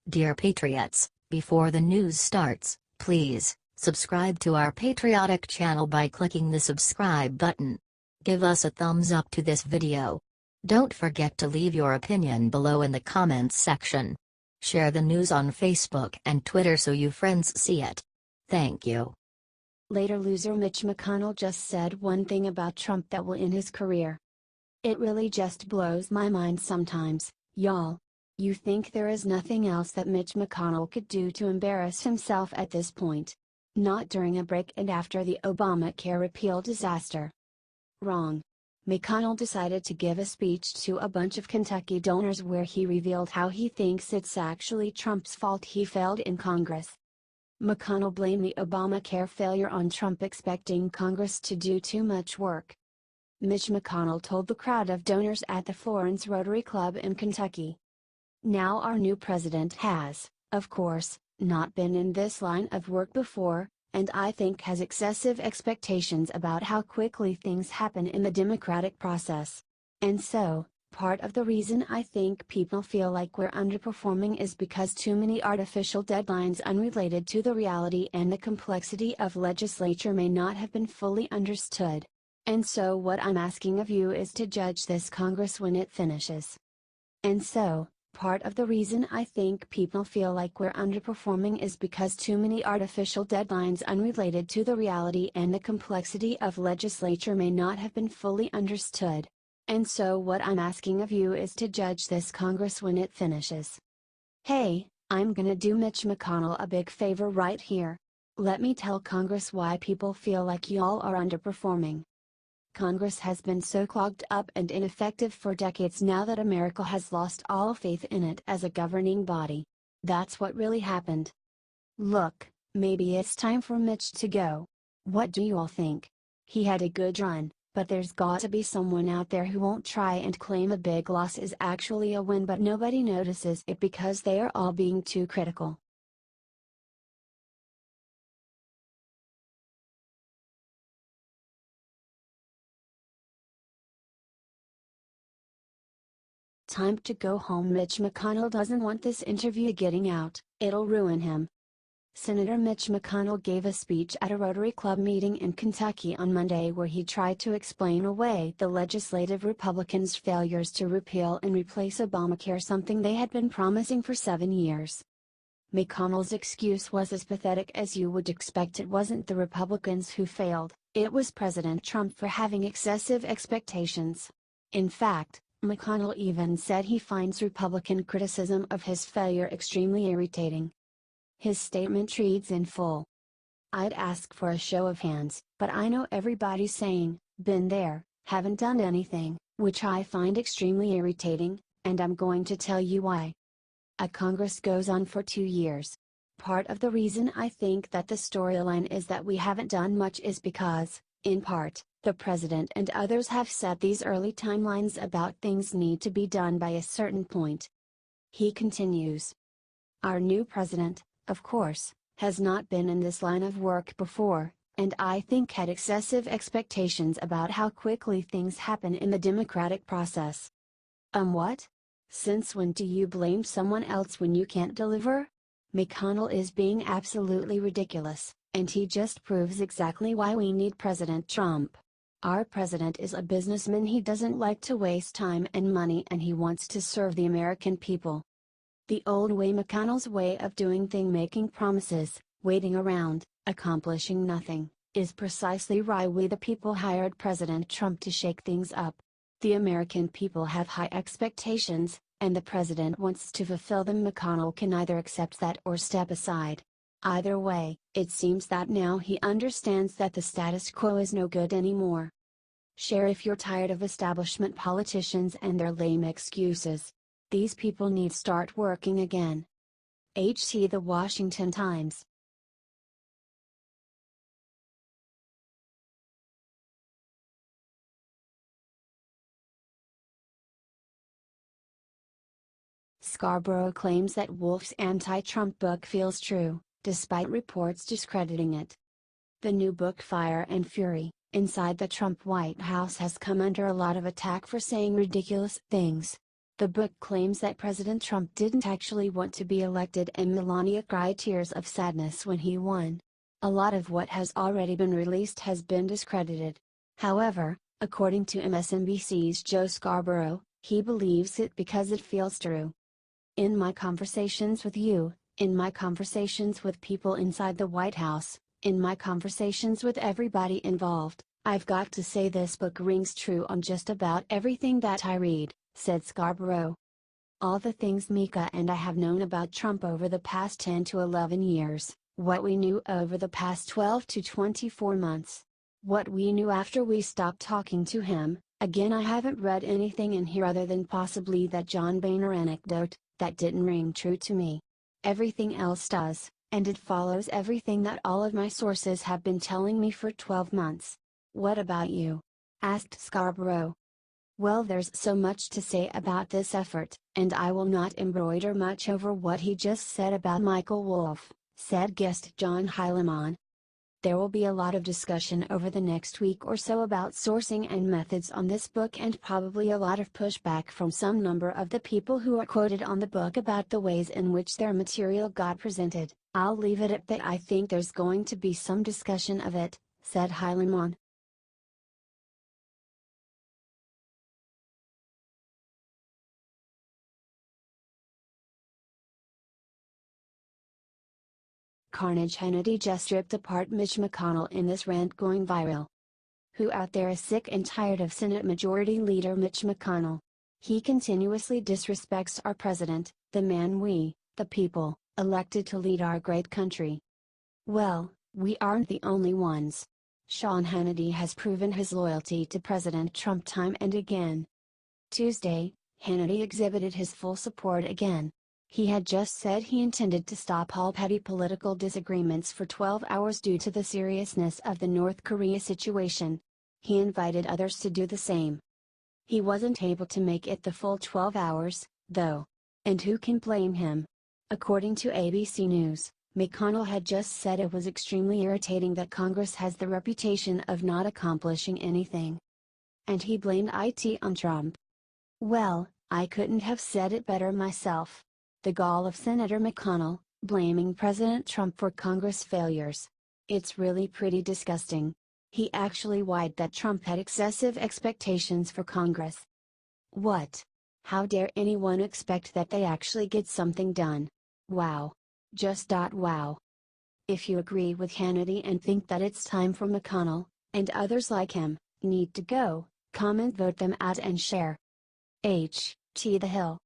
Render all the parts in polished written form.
Dear Patriots, before the news starts, please subscribe to our patriotic channel by clicking the subscribe button. Give us a thumbs up to this video. Don't forget to leave your opinion below in the comments section. Share the news on Facebook and Twitter so you friends see it. Thank you. Later loser Mitch McConnell just said one thing about Trump that will end his career. It really just blows my mind sometimes, y'all. You think there is nothing else that Mitch McConnell could do to embarrass himself at this point? Not during a break and after the Obamacare repeal disaster. Wrong. McConnell decided to give a speech to a bunch of Kentucky donors where he revealed how he thinks it's actually Trump's fault he failed in Congress. McConnell blamed the Obamacare failure on Trump expecting Congress to do too much work. Mitch McConnell told the crowd of donors at the Florence Rotary Club in Kentucky. Now our new president has, of course, not been in this line of work before, and I think has excessive expectations about how quickly things happen in the democratic process. And so, part of the reason I think people feel like we're underperforming is because too many artificial deadlines unrelated to the reality and the complexity of legislature may not have been fully understood. And so what I'm asking of you is to judge this Congress when it finishes. And so, part of the reason I think people feel like we're underperforming is because too many artificial deadlines unrelated to the reality and the complexity of legislature may not have been fully understood. And so what I'm asking of you is to judge this Congress when it finishes. Hey, I'm gonna do Mitch McConnell a big favor right here. Let me tell Congress why people feel like y'all are underperforming. Congress has been so clogged up and ineffective for decades now that America has lost all faith in it as a governing body. That's what really happened. Look, maybe it's time for Mitch to go. What do you all think? He had a good run, but there's got to be someone out there who won't try and claim a big loss is actually a win, but nobody notices it because they are all being too critical. Time to go home. Mitch McConnell doesn't want this interview getting out, it'll ruin him. Senator Mitch McConnell gave a speech at a Rotary Club meeting in Kentucky on Monday where he tried to explain away the legislative Republicans' failures to repeal and replace Obamacare, something they had been promising for 7 years. McConnell's excuse was as pathetic as you would expect. It wasn't the Republicans who failed, it was President Trump for having excessive expectations. In fact, McConnell even said he finds Republican criticism of his failure extremely irritating. His statement reads in full. I'd ask for a show of hands, but I know everybody's saying, been there, haven't done anything, which I find extremely irritating, and I'm going to tell you why. A Congress goes on for 2 years. Part of the reason I think that the storyline is that we haven't done much is because, in part, the president and others have set these early timelines about things need to be done by a certain point. He continues. Our new president, of course, has not been in this line of work before, and I think had excessive expectations about how quickly things happen in the democratic process. What? Since when do you blame someone else when you can't deliver? McConnell is being absolutely ridiculous, and he just proves exactly why we need President Trump. Our president is a businessman. He doesn't like to waste time and money, and he wants to serve the American people. The old way, McConnell's way of doing things, making promises, waiting around, accomplishing nothing, is precisely why we the people hired President Trump to shake things up. The American people have high expectations, and the president wants to fulfill them. McConnell can either accept that or step aside. Either way, it seems that now he understands that the status quo is no good anymore. Share if you're tired of establishment politicians and their lame excuses. These people need start working again. HT The Washington Times. Scarborough claims that Wolf's anti-Trump book feels true, despite reports discrediting it. The new book Fire and Fury, Inside the Trump White House has come under a lot of attack for saying ridiculous things. The book claims that President Trump didn't actually want to be elected and Melania cried tears of sadness when he won. A lot of what has already been released has been discredited. However, according to MSNBC's Joe Scarborough, he believes it because it feels true. In my conversations with you, in my conversations with people inside the White House, in my conversations with everybody involved, I've got to say this book rings true on just about everything that I read, said Scarborough. All the things Mika and I have known about Trump over the past 10 to 11 years, what we knew over the past 12 to 24 months. What we knew after we stopped talking to him. Again, I haven't read anything in here other than possibly that John Boehner anecdote, that didn't ring true to me. Everything else does, and it follows everything that all of my sources have been telling me for 12 months. What about you? Asked Scarborough. Well, there's so much to say about this effort, and I will not embroider much over what he just said about Michael Wolff, said guest John Heilemann. There will be a lot of discussion over the next week or so about sourcing and methods on this book, and probably a lot of pushback from some number of the people who are quoted on the book about the ways in which their material got presented. I'll leave it at that. I think there's going to be some discussion of it, said Heilemann. Carnage. Hannity just ripped apart Mitch McConnell in this rant going viral. Who out there is sick and tired of Senate Majority Leader Mitch McConnell? He continuously disrespects our president, the man we, the people, elected to lead our great country. Well, we aren't the only ones. Sean Hannity has proven his loyalty to President Trump time and again. Tuesday, Hannity exhibited his full support again. He had just said he intended to stop all petty political disagreements for 12 hours due to the seriousness of the North Korea situation. He invited others to do the same. He wasn't able to make it the full 12 hours, though. And who can blame him? According to ABC News, McConnell had just said it was extremely irritating that Congress has the reputation of not accomplishing anything. And he blamed it on Trump. Well, I couldn't have said it better myself. The gall of Senator McConnell, blaming President Trump for Congress failures. It's really pretty disgusting. He actually lied that Trump had excessive expectations for Congress. What? How dare anyone expect that they actually get something done? Wow. Just wow. If you agree with Hannity and think that it's time for McConnell, and others like him, need to go, comment, vote them out and share. T. The Hill.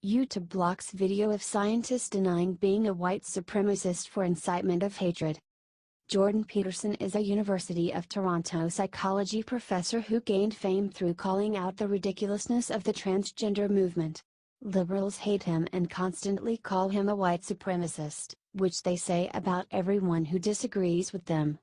YouTube blocks video of scientist denying being a white supremacist for incitement of hatred. Jordan Peterson is a University of Toronto psychology professor who gained fame through calling out the ridiculousness of the transgender movement. Liberals hate him and constantly call him a white supremacist, which they say about everyone who disagrees with them.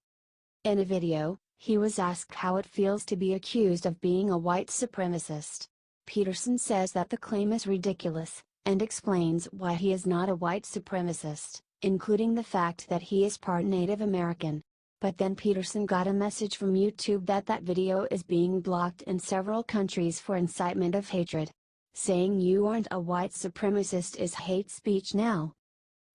In a video, he was asked how it feels to be accused of being a white supremacist. Peterson says that the claim is ridiculous, and explains why he is not a white supremacist, including the fact that he is part Native American. But then Peterson got a message from YouTube that video is being blocked in several countries for incitement of hatred. Saying you aren't a white supremacist is hate speech now.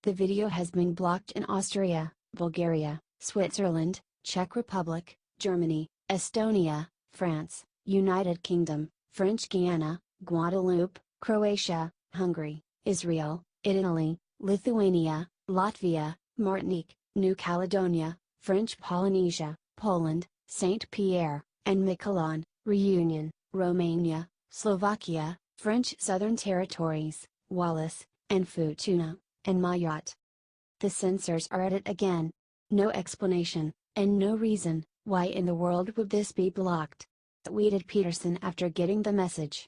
The video has been blocked in Austria, Bulgaria, Switzerland, Czech Republic, Germany, Estonia, France, United Kingdom, French Guiana, Guadeloupe, Croatia, Hungary, Israel, Italy, Lithuania, Latvia, Martinique, New Caledonia, French Polynesia, Poland, Saint Pierre, and Miquelon, Reunion, Romania, Slovakia, French Southern Territories, Wallis, and Futuna, and Mayotte. The censors are at it again. No explanation, and no reason, why in the world would this be blocked? Tweeted Peterson after getting the message.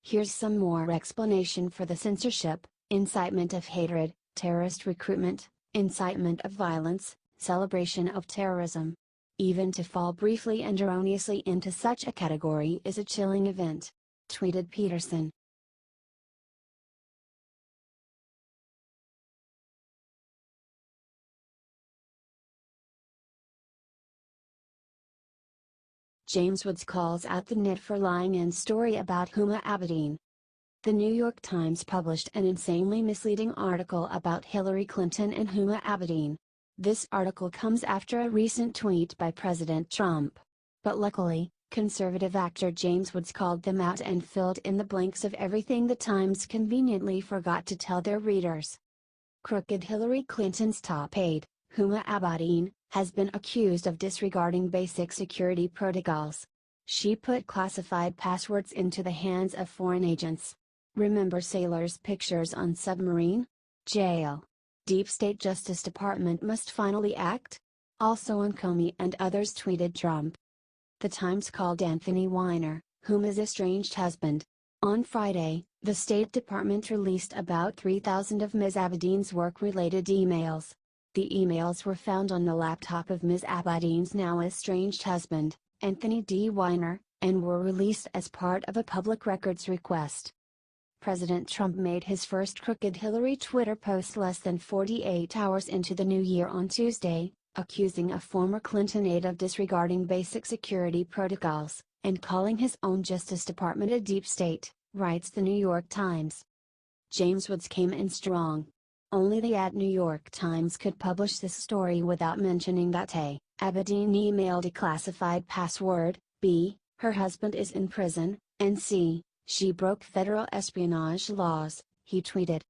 Here's some more explanation for the censorship: incitement of hatred, terrorist recruitment, incitement of violence, celebration of terrorism. Even to fall briefly and erroneously into such a category is a chilling event. Tweeted Peterson. James Woods calls out the NIT for lying in story about Huma Abedin. The New York Times published an insanely misleading article about Hillary Clinton and Huma Abedin. This article comes after a recent tweet by President Trump. But luckily, conservative actor James Woods called them out and filled in the blanks of everything the Times conveniently forgot to tell their readers. Crooked Hillary Clinton's top aide, Huma Abedin, has been accused of disregarding basic security protocols. She put classified passwords into the hands of foreign agents. Remember sailors' pictures on submarine? Jail. Deep State Justice Department must finally act? Also on Comey and others, tweeted Trump. The Times called Anthony Weiner, Huma's estranged husband. On Friday, the State Department released about 3,000 of Ms. Abedin's work-related emails. The emails were found on the laptop of Ms. Abedin's now estranged husband, Anthony D. Weiner, and were released as part of a public records request. President Trump made his first Crooked Hillary Twitter post less than 48 hours into the new year on Tuesday, accusing a former Clinton aide of disregarding basic security protocols, and calling his own Justice Department a deep state, writes the New York Times. James Woods came in strong. Only the New York Times could publish this story without mentioning that A. Abedin emailed a classified password, B. her husband is in prison, and C. she broke federal espionage laws, he tweeted.